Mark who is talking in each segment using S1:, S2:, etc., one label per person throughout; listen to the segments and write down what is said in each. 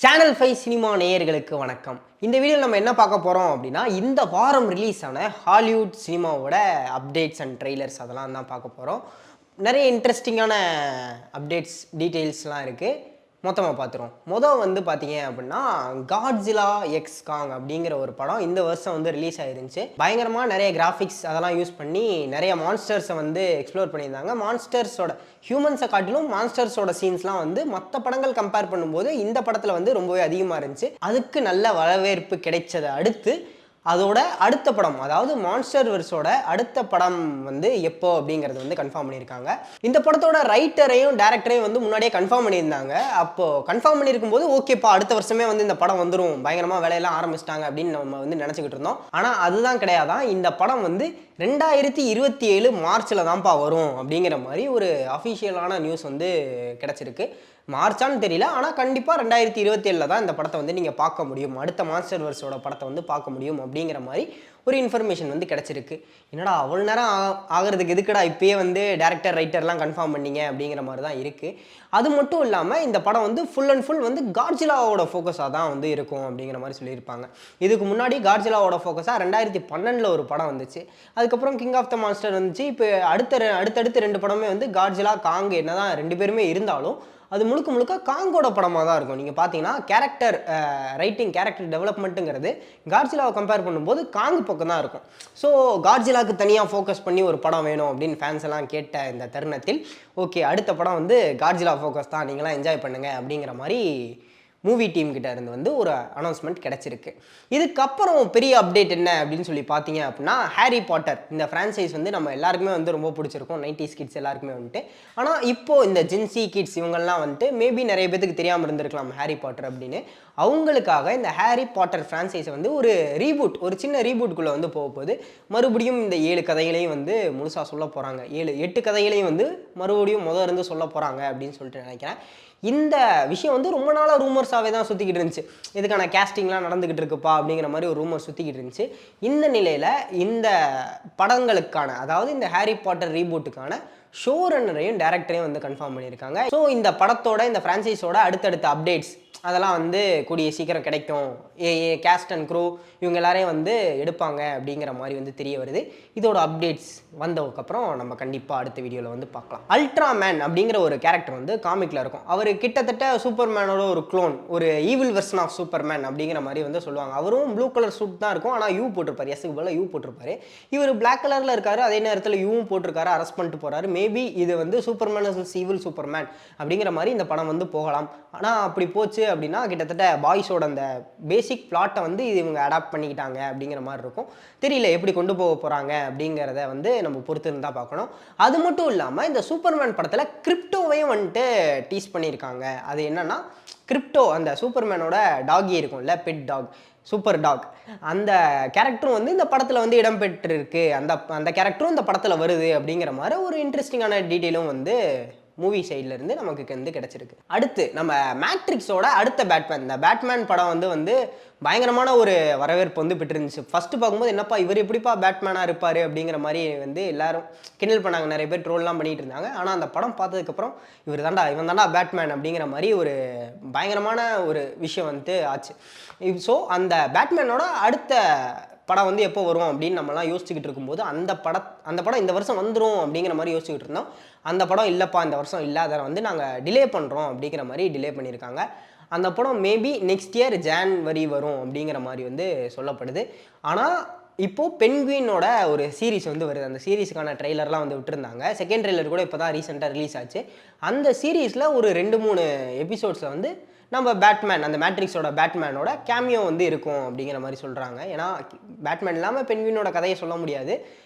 S1: Channel 5 cinema நேயர்களுக்கு வணக்கம். இந்த வீடியோவில் நம்ம என்ன பார்க்க போகிறோம் அப்படின்னா, இந்த வாரம் ரிலீஸ் ஆன ஹாலிவுட் சினிமாவோட அப்டேட்ஸ் அண்ட் ட்ரெய்லர்ஸ் அதெல்லாம் தான் பார்க்க போகிறோம். நிறைய இன்ட்ரெஸ்டிங்கான அப்டேட்ஸ் டீட்டெயில்ஸ்லாம் இருக்குது. மொத்தமாக பார்த்துருவோம். பார்த்தீங்க அப்படின்னா, காட்ஜிலா எக்ஸ் காங் அப்படிங்கிற ஒரு படம் இந்த வருஷம் ரிலீஸ் ஆயிருந்துச்சு. பயங்கரமாக நிறைய கிராஃபிக்ஸ் அதெல்லாம் யூஸ் பண்ணி நிறைய மான்ஸ்டர்ஸை எக்ஸ்ப்ளோர் பண்ணியிருந்தாங்க. மான்ஸ்டர்ஸோட ஹியூமன்ஸை காட்டிலும் மான்ஸ்டர்ஸோட சீன்ஸ்லாம் மற்ற படங்கள் கம்பேர் பண்ணும்போது இந்த படத்தில் ரொம்பவே அதிகமாக இருந்துச்சு. அதுக்கு நல்ல வரவேற்பு கிடைச்சதை அடுத்து அதோட அடுத்த படம், அதாவது மான்ஸ்டர் வெர்ஸோட அடுத்த படம் எப்போ அப்படிங்கிறது கன்ஃபார்ம் பண்ணியிருக்காங்க. இந்த படத்தோட ரைட்டரையும் டேரக்டரையும் முன்னாடியே கன்ஃபார்ம் பண்ணியிருந்தாங்க. அப்போது கன்ஃபார்ம் பண்ணியிருக்கும் போது ஓகேப்பா அடுத்த வருஷமே இந்த படம் வந்துடும், பயங்கரமாக வேலையெல்லாம் ஆரம்பிச்சிட்டாங்க அப்படின்னு நம்ம நினச்சிக்கிட்டு இருந்தோம். ஆனால் அதுதான் கிடையாதான். இந்த படம் 2027 மார்ச்சில் தான்ப்பா வரும் அப்படிங்கிற மாதிரி ஒரு அஃபிஷியலான நியூஸ் கிடச்சிருக்கு. மார்ச்சான்னு தெரியல, ஆனால் கண்டிப்பாக 2027 தான் இந்த படத்தை நீங்கள் பார்க்க முடியும், அடுத்த மான்ஸ்டர் வெர்ஸோட படத்தை பார்க்க முடியும் அப்படிங்கிற மாதிரி ஒரு இன்ஃபர்மேஷன் கிடச்சிருக்கு. என்னடா அவ்வளோ நேரம் ஆகிறதுக்கு எதுக்குடா இப்போயே டேரக்டர் ரைட்டர்லாம் கன்ஃபார்ம் பண்ணீங்க அப்படிங்கிற மாதிரி தான் இருக்குது. அது மட்டும் இல்லாமல் இந்த படம் ஃபுல் அண்ட் ஃபுல் காட்ஜிலாவோட ஃபோக்கஸாக தான் இருக்கும் அப்படிங்கிற மாதிரி சொல்லியிருப்பாங்க. இதுக்கு முன்னாடி காட்ஜிலாவோட ஃபோக்கஸாக 2012 ஒரு படம் வந்துச்சு. அதுக்கப்புறம் கிங் ஆஃப் த மான்ஸ்டர் வந்துச்சு. இப்போ அடுத்தடுத்து 2 படமே காட்ஜிலா காங் என்ன தான் 2 பேருமே இருந்தாலும் அது முழுக்க காங்கோட படமாக தான் இருக்கும். நீங்கள் பார்த்தீங்கன்னா கேரக்டர் ரைட்டிங், கேரக்டர் டெவலப்மெண்ட்டுங்கிறது காட்ஜிலாவை கம்பேர் பண்ணும்போது காங் பக்கம் தான் இருக்கும். ஸோ காட்ஜிலாவுக்கு தனியாக ஃபோக்கஸ் பண்ணி ஒரு படம் வேணும் அப்படின்னு ஃபேன்ஸ் எல்லாம் கேட்ட இந்த தருணத்தில் ஓகே அடுத்த படம் காட்ஜிலா ஃபோக்கஸ் தான், நீங்களாம் என்ஜாய் பண்ணுங்கள் அப்படிங்கிற மாதிரி மூவி டீம் கிட்ட இருந்து ஒரு அனௌன்ஸ்மெண்ட் கிடச்சிருக்கு. இதுக்கப்புறம் பெரிய அப்டேட் என்ன அப்படின்னு சொல்லி பார்த்தீங்க அப்படின்னா, ஹாரி பாட்டர் இந்த ஃப்ரான்ச்சைஸ் நம்ம எல்லாருக்குமே ரொம்ப பிடிச்சிருக்கும், 90s கிட்ஸ் எல்லாருக்குமே ஆனால் இப்போது இந்த ஜென்சி கிட்ஸ் இவங்கெல்லாம் மேபி நிறைய பேத்துக்கு தெரியாமல் இருந்திருக்கலாம் ஹாரி பாட்டர் அப்படின்னு. அவங்களுக்காக இந்த ஹாரி பாட்டர் ஃப்ரான்ச்சைஸை ஒரு சின்ன ரீபூட்குள்ளே போக போகுது. மறுபடியும் இந்த 7 கதைகளையும் முழுசாக சொல்ல போகிறாங்க. 8 கதைகளையும் மறுபடியும் இருந்து சொல்ல போகிறாங்க அப்படின்னு சொல்லிட்டு நினைக்கிறேன். இந்த விஷயம் ரொம்ப நாளாக ரூமர்ஸாகவே தான் சுற்றிக்கிட்டு இருந்துச்சு. இதுக்கான கேஸ்டிங்லாம் நடந்துக்கிட்டு இருக்குப்பா அப்படிங்கிற மாதிரி ஒரு ரூமர் சுற்றிக்கிட்டு இருந்துச்சு. இந்த நிலையில் இந்த படங்களுக்கான, அதாவது இந்த ஹாரி பாட்டர் ரீபூட்டுக்கான ஷோ ரன்னரையும் டேரக்டரையும் கன்ஃபார்ம் பண்ணியிருக்காங்க. ஸோ இந்த படத்தோட இந்த ஃப்ரான்ச்சைஸோட அடுத்தடுத்த அப்டேட்ஸ் அதெல்லாம் கூடிய சீக்கிரம் கிடைக்கும். கேஸ்ட் அண்ட் க்ரூ இவங்க எல்லாரையும் எடுப்பாங்க அப்படிங்கிற மாதிரி தெரிய வருது. இதோட அப்டேட்ஸ் வந்ததுக்கப்புறம் நம்ம கண்டிப்பாக அடுத்த வீடியோவில் பார்க்கலாம். அல்ட்ராமேன் அப்படிங்கிற ஒரு கேரக்டர் காமிக்கில் இருக்கும். அவர் கிட்டத்தட்ட சூப்பர்மேனோட ஒரு க்ளோன், ஒரு ஈவில் வெர்ஷன் ஆஃப் சூப்பர்மேன் அப்படிங்கிற மாதிரி சொல்லுவாங்க. அவரும் ப்ளூ கலர் சூட் தான் இருக்கும், ஆனால் யூ போட்டிருப்பார், எஸ்க்கு பதிலாக யூ போட்டிருப்பாரு. இவர் பிளாக் கலரில் இருக்காரு, அதே நேரத்தில் யூவும் போட்டிருக்காரு, அரெஸ்ட் பண்ணிட்டு போகிறாரு. மேபி இது சூப்பர்மேன் ஈவில் சூப்பர்மேன் அப்படிங்கிற மாதிரி இந்த படம் போகலாம். ஆனால் அப்படி போச்சு அப்படின்னா கிட்டத்தட்ட பாய்ஸோட அந்த பேசிக் பிளாட்டை இவங்க அடாப்ட் பண்ணிக்கிட்டாங்க அப்படிங்கிற மாதிரி இருக்கும். தெரியல எப்படி கொண்டு போக போகிறாங்க அப்படிங்கிறத நம்ம பொறுத்து இருந்தால் பார்க்கணும். அது மட்டும் இல்லாமல் இந்த சூப்பர்மேன் படத்தில் கிரிப்டோவையும் டீஸ் பண்ணியிருக்காங்க. அது என்னன்னா, கிரிப்டோ அந்த சூப்பர்மேனோட டாகி இருக்கும்ல, பெட் டாக், சூப்பர் டாக், அந்த கேரக்டரும் இந்த படத்தில் இடம்பெற்றிருக்கு. அந்த கேரக்டரும் இந்த படத்தில் வருது அப்படிங்கிற மாதிரி ஒரு இன்ட்ரெஸ்டிங்கான டீட்டெயிலும் மூவி சைட்லேருந்து நமக்கு கிடச்சிருக்கு. அடுத்து நம்ம மேட்ரிக்ஸோட அடுத்த பேட்மேன், இந்த பேட்மேன் படம் பயங்கரமான ஒரு வரவேற்பு பெற்றிருந்துச்சு. ஃபஸ்ட்டு பார்க்கும்போது என்னப்பா இவர் எப்படிப்பா பேட்மேனாக இருப்பார் அப்படிங்கிற மாதிரி எல்லாரும் கிண்டல் பண்ணாங்க, நிறைய பேர் ட்ரோல்லாம் பண்ணிகிட்டு இருந்தாங்க. ஆனால் அந்த படம் பார்த்ததுக்கப்புறம் இவன் தாண்டா பேட்மேன் அப்படிங்கிற மாதிரி ஒரு பயங்கரமான ஒரு விஷயம் ஆச்சு. ஸோ அந்த பேட்மேனோட அடுத்த படம் எப்போ வரும் அப்படின்னு நம்மலாம் யோசிச்சுக்கிட்டு இருக்கும்போது அந்த படம் இந்த வருஷம் வந்துடும் அப்படிங்கிற மாதிரி யோசிச்சுக்கிட்டு இருந்தோம். அந்த படம் இல்லைப்பா இந்த வருஷம் இல்லை, அதை நாங்கள் டிலே பண்ணுறோம் அப்படிங்கிற மாதிரி டிலே பண்ணியிருக்காங்க. அந்த படம் மேபி நெக்ஸ்ட் இயர் ஜான்வரி வரும் அப்படிங்கிற மாதிரி சொல்லப்படுது. ஆனால் இப்போது பென்குயினோட ஒரு சீரீஸ் வருது. அந்த சீரீஸுக்கான ட்ரெய்லர்லாம் விட்டுருந்தாங்க. செகண்ட் ட்ரெய்லர் கூட இப்போ தான் ரீசெண்டாக ரிலீஸ் ஆச்சு. அந்த சீரீஸில் ஒரு 2-3 எபிசோட்ஸில் நம்ம பேட்மேன், அந்த மேட்ரிக்ஸோட பேட்மேனோட கேமியோ இருக்கும் அப்படிங்கிற மாதிரி சொல்கிறாங்க. ஏன்னா பேட்மேன் இல்லாமல் பென்குயினோட கதையை சொல்ல முடியாது.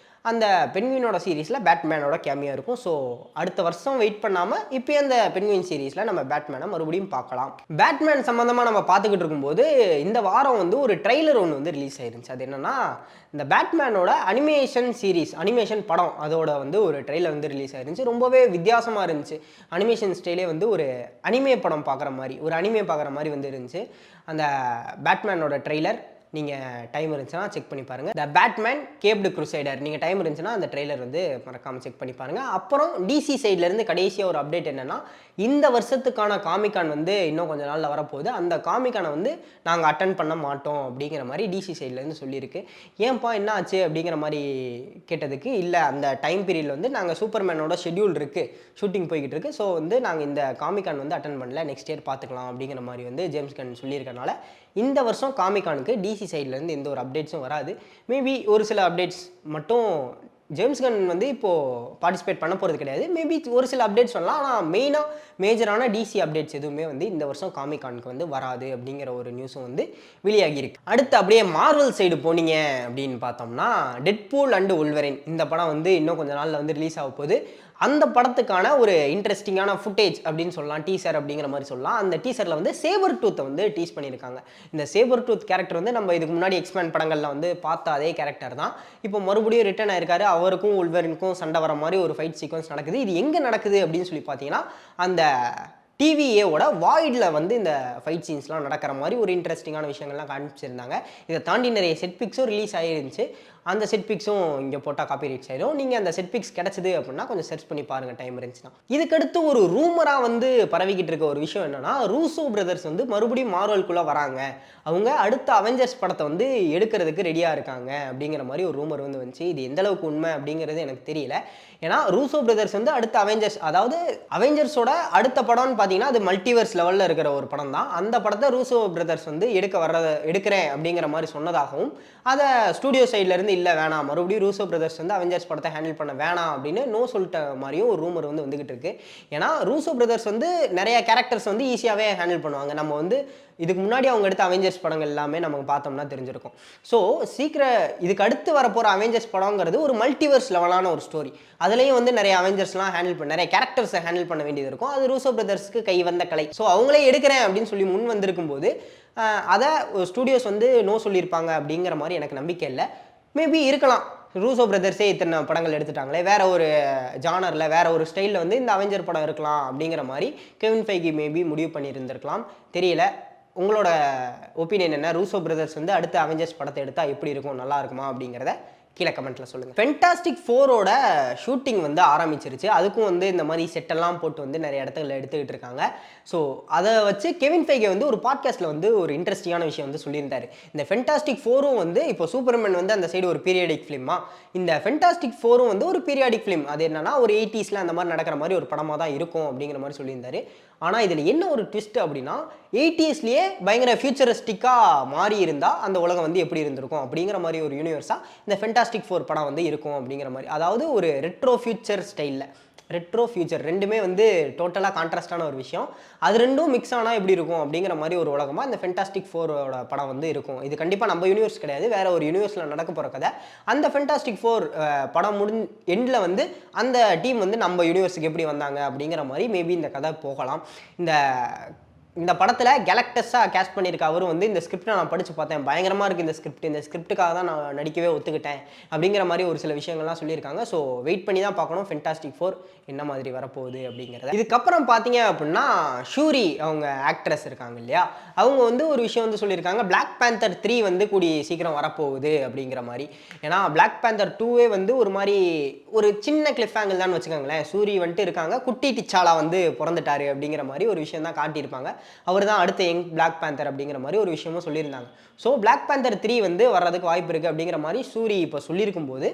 S1: அந்த பென்குயினோட சீரீஸில் பேட்மேனோட கேமியோ இருக்கும். ஸோ அடுத்த வருஷம் வெயிட் பண்ணாமல் இப்போ அந்த பென்குயின் சீரீஸில் நம்ம பேட்மேனை மறுபடியும் பார்க்கலாம். பேட்மேன் சம்மந்தமாக நம்ம பார்த்துக்கிட்டு இருக்கும்போது இந்த வாரம் ஒரு ட்ரெய்லர் ஒன்று ரிலீஸ் ஆயிருந்துச்சு. அது என்னென்னா, இந்த பேட்மேனோட அனிமேஷன் சீரீஸ், அனிமேஷன் படம், அதோட ஒரு ட்ரெய்லர் ரிலீஸ் ஆயிருந்துச்சு. ரொம்பவே வித்தியாசமாக இருந்துச்சு. அனிமேஷன் ஸ்டைலே ஒரு அனிமே படம் பார்க்குற மாதிரி, ஒரு அனிமே பார்க்குற மாதிரி இருந்துச்சு அந்த பேட்மேனோட ட்ரெய்லர். நீங்கள் டைம் இருந்துச்சுன்னா செக் பண்ணி பாருங்கள். த பேட்மேன் கேப்டு குரூசைடர் நீங்கள் டைம் இருந்துச்சுன்னா அந்த ட்ரெய்லர் வந்து மறக்காமல் செக் பண்ணி பாருங்கள். அப்புறம் டிசி சைட்லேருந்து கடைசியாக ஒரு அப்டேட் என்னென்னா, இந்த வருஷத்துக்கான காமிகான் வந்து இன்னும் கொஞ்சம் நாளில் வரப்போகுது. அந்த காமிகானை வந்து நாங்கள் அட்டன் பண்ண மாட்டோம் அப்படிங்கிற மாதிரி டிசி சைட்லேருந்து சொல்லியிருக்கு. ஏன்ப்பா என்ன ஆச்சு அப்படிங்கிற மாதிரி கேட்டதுக்கு, இல்லை அந்த டைம் பீரியடில் வந்து நாங்கள் சூப்பர்மேனோட ஷெட்யூல் இருக்குது, ஷூட்டிங் போய்கிட்டு இருக்குது, ஸோ வந்து நாங்கள் இந்த காமிகான் வந்து அட்டன் பண்ணல, நெக்ஸ்ட் இயர் பார்த்துக்கலாம் அப்படிங்கிற மாதிரி வந்து ஜேம்ஸ் கன் சொல்லியிருக்கனால இந்த வருஷம் காமிகானுக்கு டிசி சைட்லேருந்து எந்த ஒரு அப்டேட்ஸும் வராது. மேபி ஒரு சில அப்டேட்ஸ் மட்டும் ஜேம்ஸ் கன் வந்து இப்போது பார்ட்டிசிபேட் பண்ண போகிறது கிடையாது. மேபி ஒரு சில அப்டேட்ஸ் சொல்லலாம். ஆனால் மெயினாக மேஜரான டிசி அப்டேட்ஸ் எதுவுமே வந்து இந்த வருஷம் காமிகானுக்கு வந்து வராது அப்படிங்கிற ஒரு நியூஸும் வந்து வெளியாகியிருக்கு. அடுத்து அப்படியே மார்வல் சைடு போனீங்க அப்படின்னு பார்த்தோம்னா, டெட்பூல் அண்டு உல்வரின் இந்த படம் வந்து இன்னும் கொஞ்சம் நாளில் வந்து ரிலீஸ் ஆக போகுது. அந்த படத்துக்கான ஒரு இன்ட்ரெஸ்டிங்கான ஃபுட்டேஜ் அப்படின்னு சொல்லலாம், டீசர் அப்படிங்கிற மாதிரி சொல்லலாம். அந்த டீசரில் வந்து சேபர் டூத்தை வந்து டீஸ் பண்ணியிருக்காங்க. இந்த சேபர் டூத் கேரக்டர் வந்து நம்ம இதுக்கு முன்னாடி எக்ஸ்மேன் படங்களில் வந்து பார்த்த அதே கேரக்டர் தான் இப்போ மறுபடியும் ரிட்டர்ன் ஆயிருக்காரு. அவருக்கும் உல்வரினுக்கும் சண்டை வர மாதிரி ஒரு ஃபைட் சீக்வன்ஸ் நடக்குது. இது எங்கே நடக்குது அப்படின்னு சொல்லி பார்த்தீங்கன்னா, அந்த டிவிஏவோட வாய்டில் வந்து இந்த ஃபைட் சீன்ஸ்லாம் நடக்கிற மாதிரி ஒரு இன்ட்ரெஸ்டிங்கான விஷயங்கள்லாம் காமிச்சிருந்தாங்க. இதை தாண்டி நிறைய செட் பிக்ஸும் ரிலீஸ் ஆகிருந்துச்சு. அந்த செட் பிக்ஸும் இங்கே போட்டால் காப்பி ரைட்ஸ் ஆயிடும். நீங்கள் அந்த செட் பிக்ஸ் கிடச்சிது அப்படின்னா கொஞ்சம் சர்ச் பண்ணி பாருங்கள் டைம் இருந்துச்சுன்னா. இதுக்கடுத்து ஒரு ரூமராக வந்து பரவிக்கிட்டு இருக்க ஒரு விஷயம் என்னென்னா, ரூசோ பிரதர்ஸ் வந்து மறுபடியும் மார்வல்குள்ளே வராங்க, அவங்க அடுத்த அவெஞ்சர்ஸ் படத்தை வந்து எடுக்கிறதுக்கு ரெடியாக இருக்காங்க அப்படிங்கிற மாதிரி ஒரு ரூமர் வந்து வந்துச்சு. இது எந்த அளவுக்கு உண்மை அப்படிங்கிறது எனக்கு தெரியல. ஏன்னா ரூசோ பிரதர்ஸ் வந்து அடுத்த அவெஞ்சர்ஸ், அதாவது அவெஞ்சர்ஸோட அடுத்த படம்னு பார்த்தீங்கன்னா அது மல்டிவர்ஸ் லெவலில் இருக்கிற ஒரு படம் தான். அந்த படத்தை ரூசோ பிரதர்ஸ் வந்து எடுக்கிறேன் அப்படிங்கிற மாதிரி சொன்னதாகவும், அதை ஸ்டூடியோ சைட்லேருந்து இல்லை வேணாம், மறுபடியும் ரூசோ பிரதர்ஸ் வந்து அவெஞ்சர்ஸ் படத்தை ஹேண்டில் பண்ண வேணாம் அப்படின்னு நோ சொல்லிட்ட மாதிரியும் ஒரு ரூமர் வந்து வந்துகிட்டு இருக்கு. ஏன்னா ரூசோ பிரதர்ஸ் வந்து நிறைய கேரக்டர்ஸ் வந்து ஈஸியாகவே ஹேண்டில் பண்ணுவாங்க. நம்ம வந்து இதுக்கு முன்னாடி அவங்க எடுத்த அவெஞ்சர்ஸ் படங்கள் எல்லாமே நமக்கு பார்த்தோம்னா தெரிஞ்சிருக்கும். ஸோ சீக்கிரம் இதுக்கு அடுத்து வரப்போகிற அவெஞ்சர்ஸ் படங்கிறது ஒரு மல்டிவர்ஸ் லெவலான ஒரு ஸ்டோரி. அதுலேயும் வந்து நிறைய அவெஞ்சர்ஸ்லாம் ஹேண்டில் பண்ண, நிறைய கேரக்டர்ஸை ஹேண்டில் பண்ண வேண்டியது இருக்கும். அது ரூசோ பிரதர்ஸ்க்கு கை வந்த கலை. ஸோ அவங்களே எடுக்கிறேன் அப்படின்னு சொல்லி முன் வந்திருக்கும் போது அதை ஸ்டூடியோஸ் வந்து நோ சொல்லியிருப்பாங்க அப்படிங்கிற மாதிரி எனக்கு நம்பிக்கை இல்லை. மேபி இருக்கலாம், ரூசோ பிரதர்ஸே இத்தனை படங்கள் எடுத்துட்டாங்களே, வேற ஒரு ஜானரில் வேற ஒரு ஸ்டைலில் வந்து இந்த அவெஞ்சர் படம் இருக்கலாம் அப்படிங்கிற மாதிரி கெவின் ஃபைகி மேபி முடிவு பண்ணியிருந்திருக்கலாம், தெரியல. உங்களோட ஒப்பீனியன் என்ன? ரூசோ பிரதர்ஸ் வந்து அடுத்த அவெஞ்சர்ஸ் படத்தை எடுத்தால் எப்படி இருக்கும், நல்லா இருக்குமா அப்படிங்கிறத கீழே கமெண்ட்டில் சொல்லுங்கள். ஃபென்டாஸ்டிக் 4ஓட ஷூட்டிங் வந்து ஆரம்பிச்சிருச்சு. அதுக்கும் வந்து இந்த மாதிரி செட்டெல்லாம் போட்டு வந்து நிறைய இடத்துல எடுத்துக்கிட்டு இருக்காங்க. ஸோ அதை வச்சு கெவின் ஃபைகே வந்து ஒரு பாட்காஸ்ட்டில் வந்து ஒரு இன்ட்ரெஸ்டிங்கான விஷயம் வந்து சொல்லியிருந்தார். இந்த ஃபென்டாஸ்டிக் 4ம் வந்து இப்போ சூப்பர்மேன் வந்து அந்த சைடு ஒரு பீரியாடிக் ஃபிலிமா, இந்த ஃபென்டாஸ்டிக் 4ம் வந்து ஒரு பீரியாடிக் ஃபிலிம். அது என்னன்னா ஒரு 80s அந்த மாதிரி நடக்கிற மாதிரி ஒரு படமாக தான் இருக்கும் அப்படிங்கிற மாதிரி சொல்லியிருந்தாரு. ஆனால் இதில் என்ன ஒரு ட்விஸ்ட் அப்படின்னா, 80ஸ்லேயே பயங்கர ஃபியூச்சரிஸ்டிக்காக மாறி இருந்தால் அந்த உலகம் வந்து எப்படி இருந்திருக்கும் அப்படிங்கிற மாதிரி ஒரு யூனிவர்ஸாக இந்த ஃபென்டாஸ்டிக் 4 படம் வந்து இருக்கும் அப்படிங்கிற மாதிரி. அதாவது ஒரு ரெட்ரோ ஃபியூச்சர் ஸ்டைலில், ரெட்ரோ ஃபியூச்சர் ரெண்டுமே வந்து டோட்டலாக கான்ட்ராஸ்டான ஒரு விஷயம். அது ரெண்டும் மிக்ஸ் ஆனால் எப்படி இருக்கும் அப்படிங்கிற மாதிரி ஒரு உலகமாக இந்த ஃபென்டாஸ்டிக் 4ஓட படம் வந்து இருக்கும். இது கண்டிப்பாக நம்ம யூனிவர்ஸ் கிடையாது, வேற ஒரு யூனிவர்ஸில் நடக்க போகிற கதை. அந்த ஃபென்டாஸ்டிக் 4 படம் எண்டில் வந்து அந்த டீம் வந்து நம்ம யூனிவர்ஸுக்கு எப்படி வந்தாங்க அப்படிங்கிற மாதிரி மேபி இந்த கதை போகலாம். இந்த படத்தில் கேலக்டஸாக கேஸ்ட் பண்ணியிருக்க அவரும் வந்து இந்த ஸ்கிரிப்டை நான் படித்து பார்த்தேன், பயங்கரமாக இருக்குது இந்த ஸ்கிரிப்டுக்காக தான் நான் நடிக்கவே ஒத்துக்கிட்டேன் அப்படிங்கிற மாதிரி ஒரு சில விஷயங்கள்லாம் சொல்லியிருக்காங்க. ஸோ வெயிட் பண்ணி தான் பார்க்கணும் ஃபென்டாஸ்டிக் 4 என்ன மாதிரி வரப்போகுது அப்படிங்கிறத. இதுக்கப்புறம் பார்த்தீங்க அப்படின்னா ஷூரி அவங்க ஆக்ட்ரஸ் இருக்காங்க இல்லையா, அவங்க வந்து ஒரு விஷயம் வந்து சொல்லியிருக்காங்க, பிளாக் பேந்தர் 3 வந்து கூடி சீக்கிரம் வரப்போகுது அப்படிங்கிற மாதிரி. ஏன்னா பிளாக் பேந்தர் 2வே வந்து ஒரு மாதிரி ஒரு சின்ன கிளிஃப் ஆங்கிள் தான் வச்சுக்கோங்களேன். சூரி வந்துட்டு இருக்காங்க, குட்டி டிச்சாலா வந்து பிறந்துட்டாரு அப்படிங்கிற மாதிரி ஒரு விஷயம் தான் காட்டியிருப்பாங்க. அவர் தான் அடுத்த யங் பிளாக் பேந்தர் அப்படிங்கிற மாதிரி ஒரு விஷயமும் சொல்லியிருந்தாங்க. ஸோ பிளாக் பேந்தர் 3 வந்து வர்றதுக்கு வாய்ப்பு இருக்குது அப்படிங்கிற மாதிரி சூரி இப்போ சொல்லியிருக்கும் போது,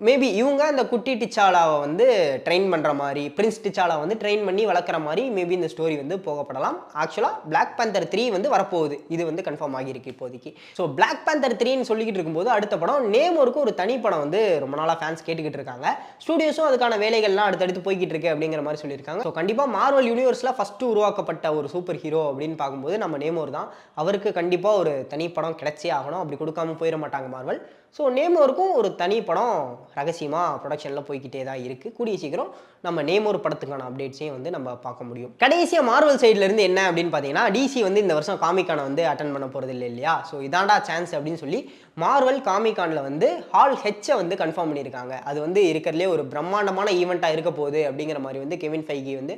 S1: மேபி இவங்க அந்த குட்டி டிச்சாலாவை வந்து ட்ரெயின் பண்ணுற மாதிரி, பிரின்ஸ் டிச்சாலா வந்து ட்ரெயின் பண்ணி வளர்க்குற மாதிரி மேபி இந்த ஸ்டோரி வந்து போகப்படலாம். ஆக்சுவலாக பிளாக் பேந்தர் 3 வந்து வரப்போகுது, இது வந்து கன்ஃபார்ம் ஆகியிருக்கு இப்போதைக்கு. ஸோ பிளாக் பேந்தர் 3ன்னு சொல்லிக்கிட்டு இருக்கும்போது அடுத்த படம் நேமோருக்கு ஒரு தனி படம் வந்து ரொம்ப நாளாக ஃபேன்ஸ் கேட்டுக்கிட்டு இருக்காங்க. ஸ்டூடியோஸும் அதுக்கான வேலைகள்லாம் அடுத்தடுத்து போய்கிட்டு இருக்கு அப்படிங்கிற மாதிரி சொல்லியிருக்காங்க. ஸோ கண்டிப்பாக மார்வல் யூனிவர்ஸில் ஃபஸ்ட்டு உருவாக்கப்பட்ட ஒரு சூப்பர் ஹீரோ அப்படின்னு பார்க்கும்போது நம்ம நேமோர் தான். அவருக்கு கண்டிப்பாக ஒரு தனி படம் கிடைச்சே ஆகணும், அப்படி கொடுக்காம போயிட மாட்டாங்க மார்வல். ஸோ நேமோருக்கும் ஒரு தனி படம் ரகசியமாக ப்ரொடக்ஷனில் போய்கிட்டே தான் இருக்குது. கூடிய சீக்கிரம் நம்ம நேமோர் படத்துக்கான அப்டேட்ஸையும் வந்து நம்ம பார்க்க முடியும். கடைசியாக மார்வல் சைட்லேருந்து என்ன அப்படின்னு பார்த்தீங்கன்னா, டிசி வந்து இந்த வருஷம் காமிகானை வந்து அட்டன் பண்ண போகிறது இல்லை இல்லையா. ஸோ இதாண்டா சான்ஸ் அப்படின்னு சொல்லி மார்வல் காமிகானில் வந்து ஹால் ஹெச்சை வந்து கன்ஃபார்ம் பண்ணியிருக்காங்க. அது வந்து இருக்கிறதுலே ஒரு பிரம்மாண்டமான ஈவெண்ட்டாக இருக்க போகுது அப்படிங்கிற மாதிரி வந்து கெவின் ஃபைகி வந்து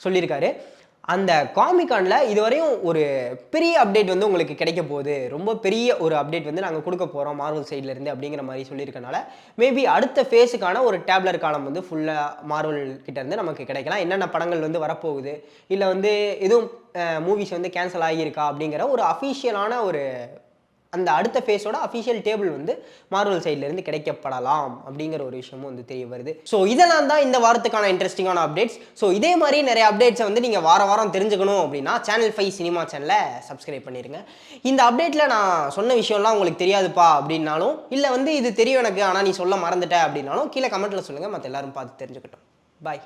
S1: சொல்லியிருக்காரு. அந்த காமிகானில் இதுவரையும் ஒரு பெரிய அப்டேட் வந்து உங்களுக்கு கிடைக்க போகுது, ரொம்ப பெரிய ஒரு அப்டேட் வந்து நாங்கள் கொடுக்க போகிறோம் மார்வல் சைட்லேருந்து அப்படிங்கிற மாதிரி சொல்லியிருக்கனால மேபி அடுத்த ஃபேஸுக்கான ஒரு டேப்லர் காலம் வந்து ஃபுல்லாக மார்வல் கிட்டேருந்து நமக்கு கிடைக்கலாம். என்னென்ன படங்கள் வந்து வரப்போகுது, இல்லை வந்து எதுவும் மூவிஸ் வந்து கேன்சல் ஆகியிருக்கா அப்படிங்கிற ஒரு அஃபிஷியலான ஒரு அந்த அடுத்த ஃபேஸோட அஃபிஷியல் டேபிள் வந்து மார்வல் சைட்லேருந்து கிடைக்கப்படலாம் அப்படிங்கிற ஒரு விஷயமும் வந்து தெரிய வருது. ஸோ இதெல்லாம் தான் இந்த வாரத்துக்கான இன்ட்ரெஸ்டிங்கான அப்டேட்ஸ். ஸோ இதே மாதிரி நிறைய அப்டேட்ஸை வந்து நீங்கள் வாரம் தெரிஞ்சுக்கணும் அப்படின்னா சேனல் 5 சினிமா சேனலை சப்ஸ்கிரைப் பண்ணிடுங்க. இந்த அப்டேட்டில் நான் சொன்ன விஷயம்லாம் உங்களுக்கு தெரியாதுப்பா அப்படின்னாலும், இல்லை வந்து இது தெரியும் எனக்கு ஆனால் நீ சொல்ல மறந்துட்ட அப்படின்னாலும் கீழே கமெண்ட்டில் சொல்லுங்கள், மற்ற எல்லாரும் பார்த்து தெரிஞ்சுக்கிட்டோம். பாய்.